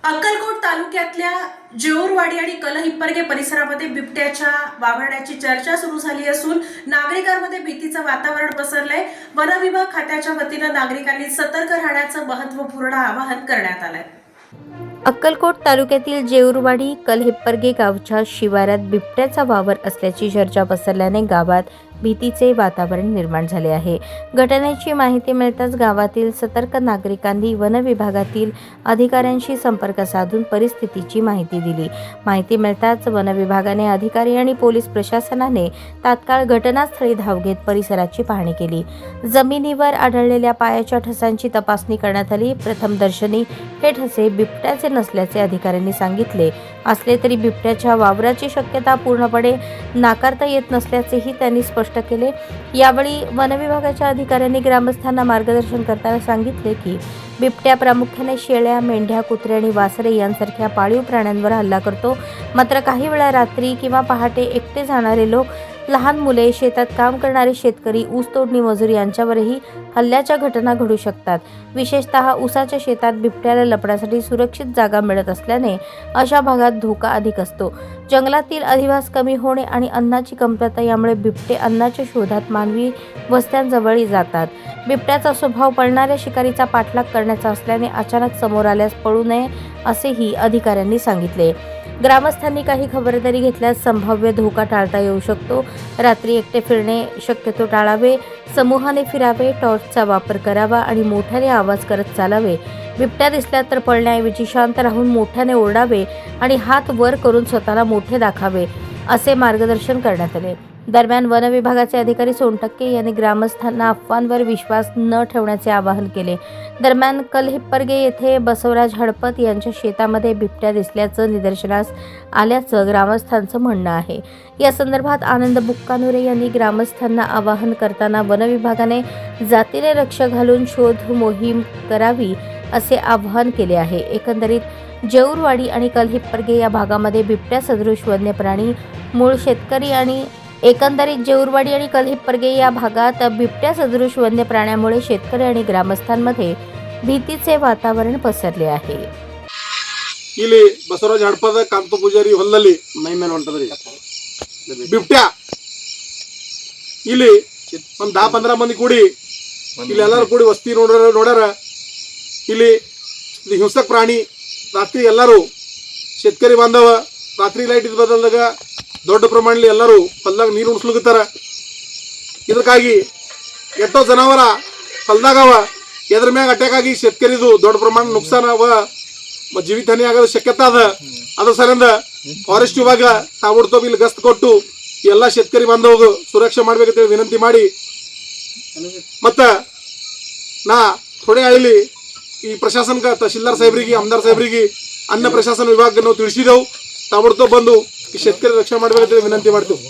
अक्कलकोट तालुक्यातल्या जेऊरवाडी आणि कलहिप्परगे परिसरामध्ये बिबट्याच्या वावरण्याची चर्चा सुरू झाली असून नागरिकांमध्ये भीतीचं वातावरण पसरलंय। वन विभाग खात्याच्या वतीनं नागरिकांनी सतर्क राहण्याचं महत्त्वपूर्ण आवाहन करण्यात आलंय। अक्कलकोट तालुक्यातील जेऊरवाडी कलहिप्परगे गावच्या शिवारात बिबट्याचा वावर असल्याची चर्चा पसरल्याने गावात भीतीचे वातावरण निर्माण झाले आहे। घटनेची माहिती मिळताच गावातील सतर्क नागरिकांनी वन विभागातील अधिकाऱ्यांशी संपर्क साधून परिस्थितीची माहिती दिली। माहिती मिळताच वन विभागाने अधिकारी आणि पोलीस प्रशासनाने तात्काळ घटनास्थळी धाव घेत परिसराची पाहणी केली। जमिनीवर आढळलेल्या पायाच्या ठसांची तपासणी करण्यात आली। प्रथमदर्शनी हे ठसे बिबट्याचे नसल्याचे अधिकाऱ्यांनी सांगितले असले तरी बिबट्याच्या वावराची शक्यता पूर्णपणे नाकारता येत नसल्याचेही त्यांनी स्पष्ट केले। यावेळी वन विभागाच्या अधिकाऱ्यांनी ग्रामस्थांना मार्गदर्शन करताना सांगितले की बिबट्या प्रामुख्याने शेळ्या, मेंढ्या, कुत्रे आणि वासरे यांसारख्या पाळीव प्राण्यांवर हल्ला करतो। मात्र काही वेळा रात्री किंवा पहाटे एकटे जाणारे लोक, लहान मुले, शेतात काम करणारे शेतकरी, ऊस तोडणी मजूर यांच्यावरही हल्ल्याच्या घटना घडू शकतात। विशेषतः ऊसाच्या शेतात बिबट्याला लपण्यासाठी सुरक्षित जागा मिळत असल्याने अशा भागात धोका अधिक असतो। जंगलातील अधिवास कमी होणे आणि अन्नाची कमतरता यामुळे बिबटे अन्नाच्या शोधात मानवी वस्त्यांजवळ जातात। बिबट्याचा स्वभाव पळणाऱ्या शिकारीचा पाठलाग करण्याचा असल्याने अचानक समोर आल्यास पळू नये असेही अधिकाऱ्यांनी सांगितले। ग्रामस्थांनी काही खबरदारी घेतल्यास संभाव्य धोका टाळता येऊ शकतो। रात्री एकटे फिरणे शक्यतो टाळावे, समूहाने फिरावे, टॉर्चचा वापर करावा आणि मोठ्याने आवाज करत चालावे। बिबट्या दिसला तर पळण्याऐवजी शांत राहून मोठ्याने ओरडावे आणि हात वर करून स्वतःला मोठे दाखवावे असे मार्गदर्शन करण्यात आले। दरम्यान वन विभागाचे अधिकारी सोनटक्के यांनी ग्रामस्थांना अफवांवर विश्वास न ठेवण्याचे आवाहन केले। दरम्यान कलहिप्परगे येथे बसवराज हडपत यांच्या शेतामध्ये बिबट्या दिसल्याचं निदर्शनास आल्याचं ग्रामस्थांचं म्हणणं आहे। या संदर्भात आनंद बुक्कानुरे यांनी ग्रामस्थांना आवाहन करताना वन विभागाने जातीने लक्ष घालून शोध मोहीम करावी असे आवाहन केले आहे। एकंदरीत जेऊरवाडी आणि कलहिप्परगे या भागामध्ये बिबट्या सदृश वन्य प्राणी मूळ शेतकरी आणि जेऊरवाडी आणि कलहिप्परगे या भागात बिबट्या सदृश वन्य प्राण्यामुळे शेतकरी आणि ग्रामस्थांमध्ये भीतीचे वातावरण पसरले आहे। ಇಲ್ಲಿ ಬಸವರಾಜ ಹಡಪದ ಕಾಂತ ಪೂಜಾರಿ ಹೊಲದಲ್ಲಿ ಮೈಮೇಲೆ ಹೊಂಟದ್ರಿ ಬಿಬ್ಟ್ಯಾ ಇಲ್ಲಿ ಒಂದು 10-15 ಮಂದಿ ಕೂಡಿ ಇಲ್ಲಿ ಎಲ್ಲರೂ ಕೂಡಿ ವಸ್ತಿ ನೋಡ್ಯಾರ ಇಲ್ಲಿ ಹಿಂಸಕ ಪ್ರಾಣಿ ರಾತ್ರಿ ಎಲ್ಲರೂ शेतकरी बांधव ರಾತ್ರಿ ಲೈಟ್ ಇದ್ ಬದಲಾದಾಗ ದೊಡ್ಡ ಪ್ರಮಾಣದಲ್ಲಿ ಎಲ್ಲರೂ ಹೊಲದಾಗ ನೀರು ಉಣಿಸ್ಲಿಕತ್ತಾರ। ಇದಕ್ಕಾಗಿ ಎಷ್ಟೋ ಜನಾವರ ಹೊಲದಾಗವ ಎದ್ರ ಮ್ಯಾಗ ಅಟ್ಯಾಕ್ ಆಗಿ शेतकरीದು ದೊಡ್ಡ ಪ್ರಮಾಣ ನುಕ್ಸಾನ ಅವ, ಜೀವಿತ ಹಾನಿ ಆಗೋ ಶಕ್ಯತೆ ಅದ। ಅದ್ರ ಸಲಿಂದ ಫಾರೆಸ್ಟ್ ವಿಭಾಗ ತಾಬಡ್ತೋಬ ಇಲ್ಲಿ ಗಸ್ತ್ ಕೊಟ್ಟು ಎಲ್ಲ शेतकरी ಬಾಂಧವಗೂ ಸುರಕ್ಷೆ ಮಾಡ್ಬೇಕಂತ ವಿನಂತಿ ಮಾಡಿ ಮತ್ತ ನಾ ಥೋಡೆ ಹೇಳಿ ಈ ಪ್ರಶಾಸನಕ ತಹಶೀಲ್ದಾರ್ ಸಾಹೇಬರಿಗೆ, आमदार ಸಾಹೇಬರಿಗೆ, ಅನ್ನ ಪ್ರಶಾಸನ ವಿಭಾಗಕ್ಕೆ ನಾವು ತಿಳಿಸಿದೆವು। ತಾಬಡ್ತೋಬ ಬಂದು ಈ शेतकरी ರಕ್ಷಣೆ ಮಾಡ್ಬೇಕಂತ ವಿನಂತಿ ಮಾಡ್ತೀವಿ।